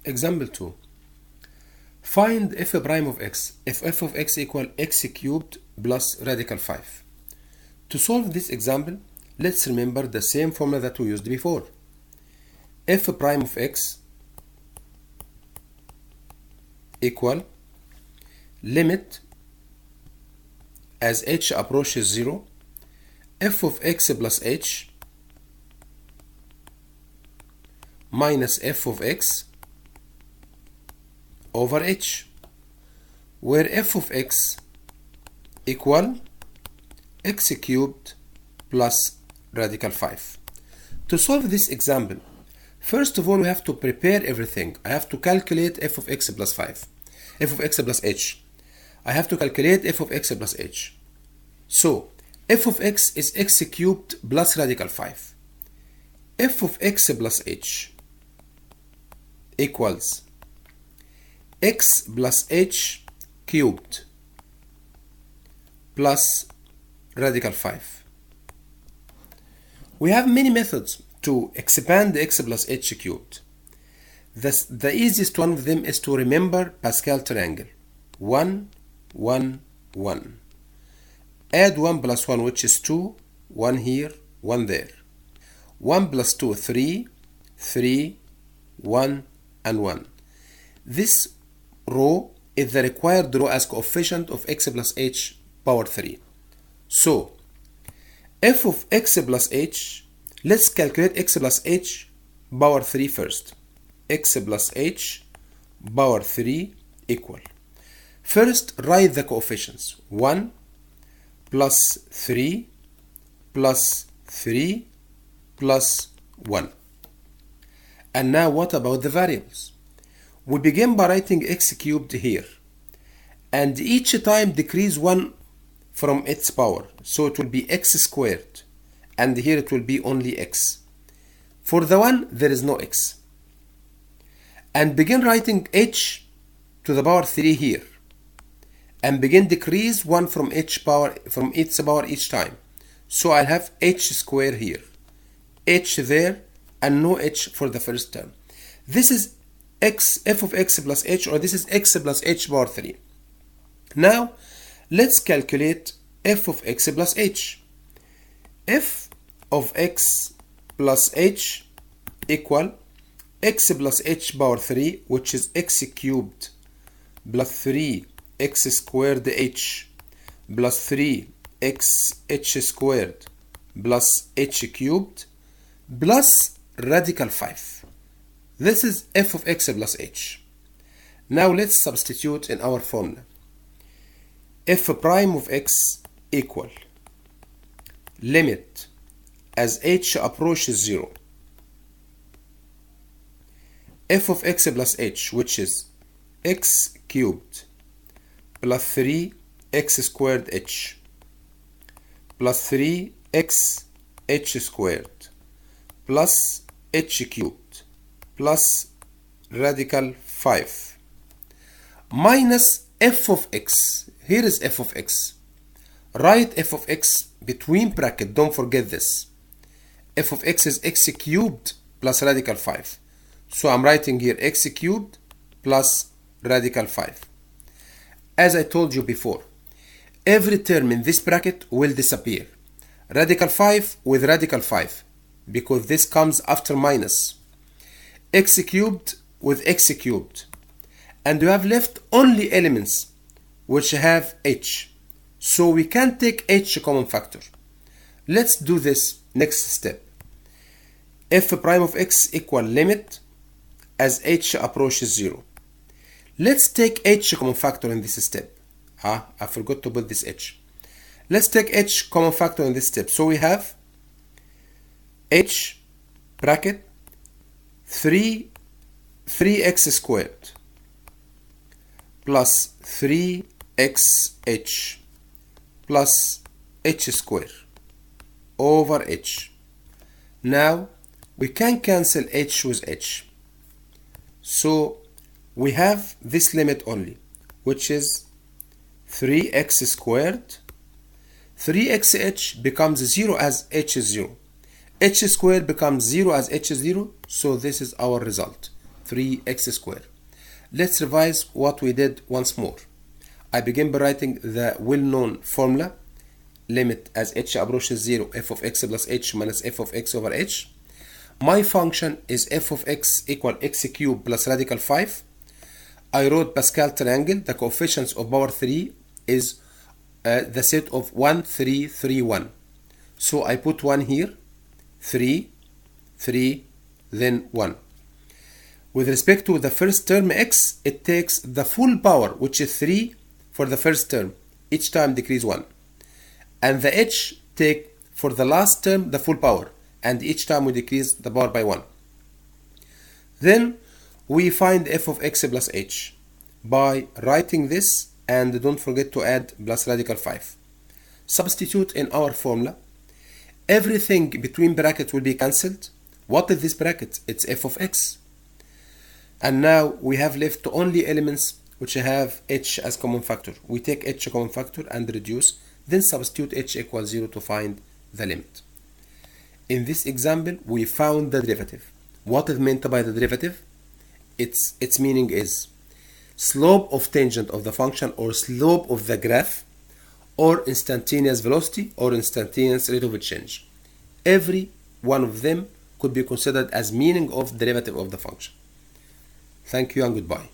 Example 2. Find f prime of x if f of x equal x cubed plus radical 5. To solve this example, let's remember the same formula that we used before. F prime of x equal limit as h approaches 0 f of x plus h minus f of x over h, where f of x equal x cubed plus radical 5. To solve this example, first of all we have to prepare everything. I have to calculate f of x plus 5, f of x plus h. I have to calculate f of x plus h. So f of x is x cubed plus radical 5. f of x plus h equals x plus h cubed plus radical 5. We have many methods to expand x plus h cubed. The easiest one of them is to remember Pascal triangle. 1, 1, 1. Add 1 plus 1, which is 2, 1 here, 1 there. 1 plus 2, 3, 3, 1, and 1. This row is the required row as coefficient of x plus h power 3. So, f of x plus h, let's calculate x plus h power 3 first. X plus h power 3 equal. First, write the coefficients. 1 plus 3 plus 3 plus 1. And now what about the variables? We begin by writing x cubed here, and each time decrease 1 from its power, so it will be x squared, and here it will be only x. For the 1 there is no x. And begin writing h to the power 3 here, and begin decrease 1 from its power each time. So I'll have h squared here, h there, and no h for the first term. This is f of x plus h, or this is x plus h power 3. Now let's calculate f of x plus h. F of x plus h equal x plus h power 3, which is x cubed plus 3 x squared h plus 3 x h squared plus h cubed plus radical 5. This is f of x plus h. Now let's substitute in our formula. F prime of x equal limit as h approaches 0 f of x plus h, which is x cubed plus 3 x squared h plus 3 x h squared plus h cubed plus radical 5 minus f of x. Here is f of x. Write f of x between brackets, don't forget this. F of x is x cubed plus radical 5. So I'm writing here x cubed plus radical 5. As I told you before, every term in this bracket will disappear. Radical 5 with radical 5, because this comes after minus. X cubed with x cubed. And we have left only elements which have h. So we can take h common factor. Let's do this next step. F prime of x equal limit as h approaches 0. Let's take h common factor in this step. I forgot to put this h. Let's take h common factor in this step. So we have h bracket 3x squared plus 3xh plus h squared over h. Now we can cancel h with h. So we have this limit only, which is 3x squared. 3xh becomes 0 as h is 0. H squared becomes 0 as h is 0. So this is our result. 3x squared. Let's revise what we did once more. I begin by writing the well-known formula, limit as h approaches 0, f of x plus h minus f of x over h. My function is f of x equal x cubed plus radical 5. I wrote Pascal triangle. The coefficients of power 3 is the set of 1, 3, 3, 1. So I put 1 here, 3, 3, then 1. With respect to the first term x, it takes the full power, which is 3 for the first term. Each time decrease 1. And the h take for the last term the full power, and each time we decrease the power by 1. Then we find f of x plus h by writing this, and don't forget to add plus radical 5. Substitute in our formula. Everything between brackets will be cancelled. What is this bracket? It's f of x. And now we have left only elements which have h as common factor. We take h common factor and reduce, then substitute h equals 0 to find the limit. In this example, we found the derivative. What is meant by the derivative? Its meaning is slope of tangent of the function, or slope of the graph, or instantaneous velocity, or instantaneous rate of change. Every one of them could be considered as meaning of derivative of the function. Thank you and goodbye.